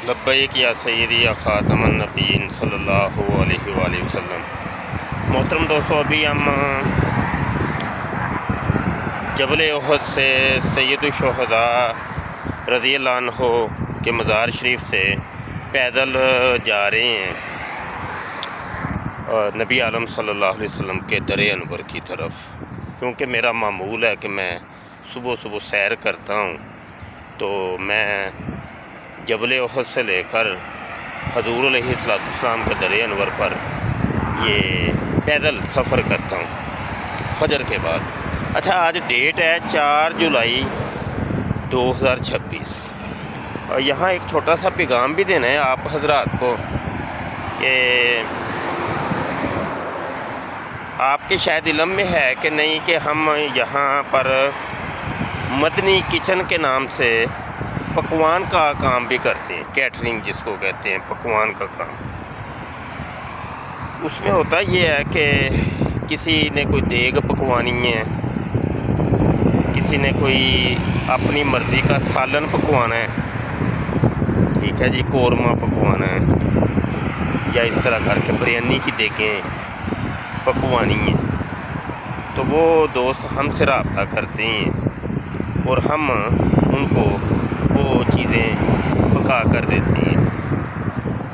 لبیک یا سیدی یا خاتم النبیین صلی اللہ علیہ وآلہ وسلم۔ محترم دوستو، ابھی ہم جبل احد سے سید الشہداء رضی اللہ عنہ کے مزار شریف سے پیدل جا رہے ہیں نبی عالم صلی اللہ علیہ وسلم کے در انور کی طرف، کیونکہ میرا معمول ہے کہ میں صبح صبح سیر کرتا ہوں، تو میں جبل احد سے لے کر حضور علیہ السلام کے در انور پر یہ پیدل سفر کرتا ہوں فجر کے بعد۔ اچھا، آج ڈیٹ ہے 4 جولائی 2026، اور یہاں ایک چھوٹا سا پیغام بھی دینا ہے آپ حضرات کو کہ آپ کے شاید علم میں ہے کہ نہیں کہ ہم یہاں پر مدنی کچن کے نام سے پکوان کا کام بھی کرتے ہیں، کیٹرنگ جس کو کہتے ہیں، پکوان کا کام۔ اس میں ہوتا یہ ہے کہ کسی نے کوئی دیگ پکوانی ہے، کسی نے کوئی اپنی مرضی کا سالن پکوانا ہے، ٹھیک ہے جی، قورمہ پکوانا ہے، یا اس طرح کر کے بریانی کی دیگیں پکوانی ہیں، تو وہ دوست ہم سے رابطہ کرتے ہیں اور ہم ان کو وہ چیزیں پکا کر دیتے ہیں۔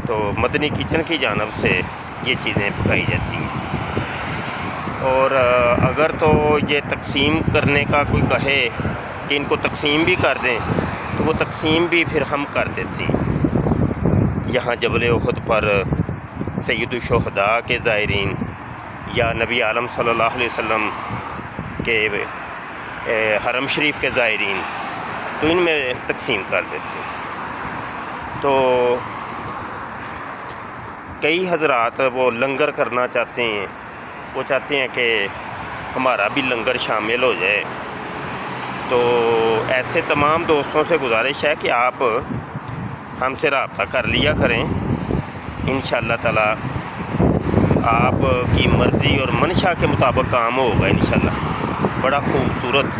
تو مدنی کچن کی جانب سے یہ چیزیں پکائی جاتی ہیں، اور اگر تو یہ تقسیم کرنے کا کوئی کہے کہ ان کو تقسیم بھی کر دیں تو وہ تقسیم بھی پھر ہم کر دیتے ہیں۔ یہاں جبل احد پر سید الشہداء کے زائرین یا نبی عالم صلی اللہ علیہ وسلم کے حرم شریف کے زائرین، تو ان میں تقسیم کر دیتے ہیں۔ تو کئی حضرات وہ لنگر کرنا چاہتے ہیں، وہ چاہتے ہیں کہ ہمارا بھی لنگر شامل ہو جائے، تو ایسے تمام دوستوں سے گزارش ہے کہ آپ ہم سے رابطہ کر لیا کریں، انشاءاللہ تعالی آپ کی مرضی اور منشا کے مطابق کام ہوگا انشاءاللہ، بڑا خوبصورت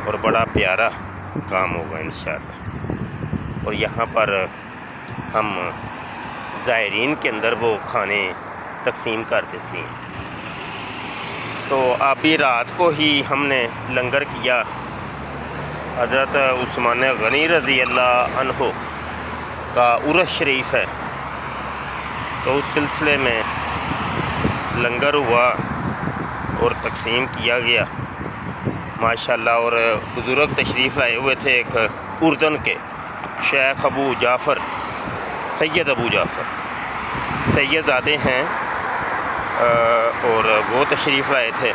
اور بڑا پیارا کام ہوگا انشاءاللہ۔ اور یہاں پر ہم زائرین کے اندر وہ کھانے تقسیم کر دیتے ہیں۔ تو ابھی رات کو ہی ہم نے لنگر کیا، حضرت عثمان غنی رضی اللہ عنہ کا عرس شریف ہے، تو اس سلسلے میں لنگر ہوا اور تقسیم کیا گیا ماشاءاللہ۔ اور بزرگ تشریف لائے ہوئے تھے ایک اردن کے شیخ ابو جعفر، سید ابو جعفر سید زادے ہیں، اور وہ تشریف لائے تھے،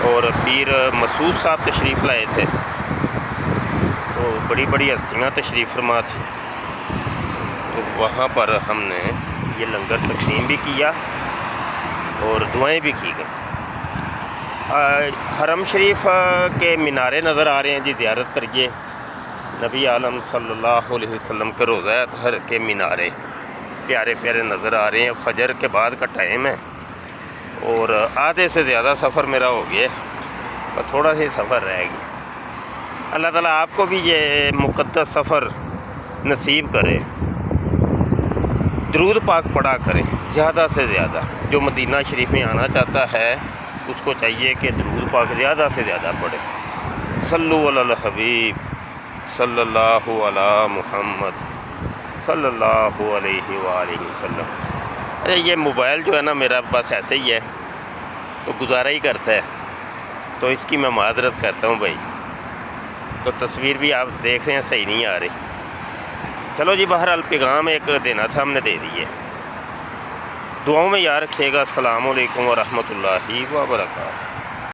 اور پیر مسعود صاحب تشریف لائے تھے، تو بڑی بڑی ہستیاں تشریف فرما تھی۔ تو وہاں پر ہم نے یہ لنگر تقسیم بھی کیا اور دعائیں بھی کی گئیں۔ حرم شریف کے مینارے نظر آ رہے ہیں جی، زیارت کریے نبی عالم صلی اللہ علیہ وسلم کے روضہ اطہر کے مینارے پیارے پیارے نظر آ رہے ہیں۔ فجر کے بعد کا ٹائم ہے اور آدھے سے زیادہ سفر میرا ہو گیا ہے، اور تھوڑا سا سفر رہ گیا۔ اللہ تعالیٰ آپ کو بھی یہ مقدس سفر نصیب کرے، درود پاک پڑھا کریں زیادہ سے زیادہ۔ جو مدینہ شریف میں آنا چاہتا ہے اس کو چاہیے کہ درود پاک زیادہ سے زیادہ پڑھے۔ صلو علی الحبیب صلی اللہ علی محمد صلی اللہ علیہ وآلہ وسلم۔ اچھا، یہ موبائل جو ہے نا میرا بس ایسے ہی ہے، تو گزارا ہی کرتا ہے، تو اس کی میں معذرت کرتا ہوں بھائی۔ تو تصویر بھی آپ دیکھ رہے ہیں صحیح نہیں آ رہی۔ چلو جی، بہرحال پیغام ایک دینا تھا، ہم نے دے دیے۔ دعاؤں میں یاد رکھیے گا۔ السلام علیکم ورحمۃ اللہ وبرکاتہ۔